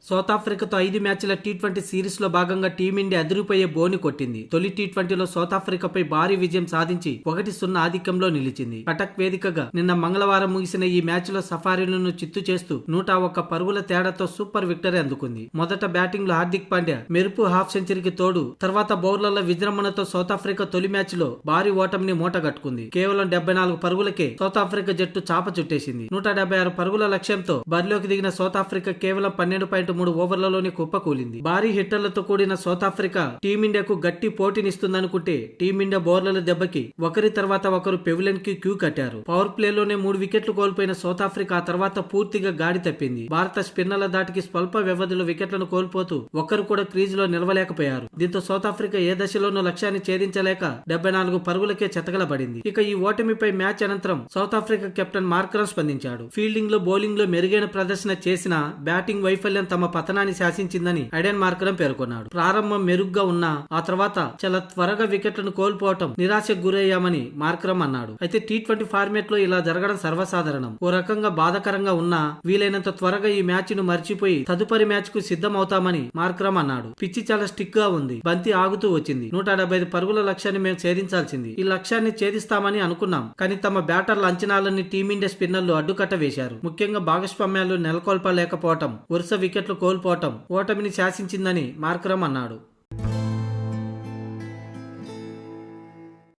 South ఆఫ్రికాతో 5 మ్యాచ్ల T20 series లో భాగంగా టీమిండియా అదిరిపోయే బోని కొట్టింది. తొలి టీ20లో సౌత్ ఆఫ్రికాపై భారీ విజయం సాధించి 1-0 ఆధిక్యంలో నిలిచింది. కటక్ వేదికగా నిన్న మంగళవారం ముగిసిన ఈ మ్యాచ్ లో సఫారీలను చిత్తు చేస్తూ 101 పరుగుల తేడాతో సూపర్ విక్టరీ అందుకుంది. మొదట బ్యాటింగ్ లో హార్దిక్ పాండ్యా మెరుపు హాఫ్ సెంచరీకి తోడు తర్వాత బౌలర్ల విజృంభణతో సౌత్ ఆఫ్రికా తొలి మ్యాచ్ లో భారీ ఓటమిని మూటగట్టుకుంది. కేవలం 74 పరుగులకే సౌత్ ఆఫ్రికా జట్టు చాప చుట్టేసింది. 176 పరుగుల లక్ష్యంతో బరిలోకి దిగిన సౌత్ ఆఫ్రికా కేవలం 12.3 ఓవర్లలోనే కుప్పకూలింది. భారీ హిట్టర్లతో కూడిన సౌత్ ఆఫ్రికా టీమిండియాకు గట్టి పోటీనిస్తుందనుకుంటే టీమిండియా బౌలర్ల దెబ్బకి ఒకరి తర్వాత ఒకరు పెవిలియన్ కి క్యూ కట్టారు. పవర్ ప్లేలోనే 3 వికెట్లు కోల్పోయిన సౌత్ ఆఫ్రికా ఆ తర్వాత పూర్తిగా గాడి తప్పింది. భారత స్పిన్నర్ల దాటికి స్వల్ప వ్యవధిలో వికెట్లను కోల్పోతూ ఒక్కరు కూడా క్రీజ్ లో నిలవలేకపోయారు. దీంతో సౌత్ ఆఫ్రికా ఏ దశలోనూ లక్ష్యాన్ని ఛేదించలేక 74 పరుగులకే చతకలబడింది. ఇక ఈ ఓటమిపై మ్యాచ్ అనంతరం సౌత్ ఆఫ్రికా కెప్టెన్ మార్కరమ్ స్పందించాడు. ఫీల్డింగ్ లో బౌలింగ్ లో మెరుగైన ప్రదర్శన చేసిన బ్యాటింగ్ వైఫల్యం తమ పతనాన్ని శాసించిందని ఐడెన్ మార్కరమ్ పేర్కొన్నాడు. ప్రారంభం మెరుగ్గా ఉన్నా ఆ తర్వాత చాలా త్వరగా వికెట్లను కోల్పోవటం నిరాశకు గురయ్యామని మార్కరమ్ అన్నాడు. అయితే టీ20 ఫార్మాట్ లో ఇలా జరగడం సర్వసాధారణం. ఓ రకంగా బాధాకరంగా ఉన్నా వీలైనంత త్వరగా ఈ మ్యాచ్ ను మర్చిపోయి తదుపరి మ్యాచ్ కు సిద్ధం అవుతామని మార్కరమ్ అన్నాడు. పిచ్చి చాలా స్టిక్ గా ఉంది. బంతి ఆగుతూ వచ్చింది. 175 పరుగుల లక్ష్యాన్ని మేము ఛేదించాల్సింది. ఈ లక్ష్యాన్ని ఛేదిస్తామని అనుకున్నాం. కానీ తమ బ్యాటర్ల అంచనాలని టీమిండియా స్పిన్నర్లు అడ్డుకట్ట వేశారు. ముఖ్యంగా భాగస్వామ్యాలు నెలకొల్పలేకపోవటం, వరుస వికెట్లు కోల్పోవటం ఓటమిని శాసించిందని మార్కరమ్ అన్నాడు.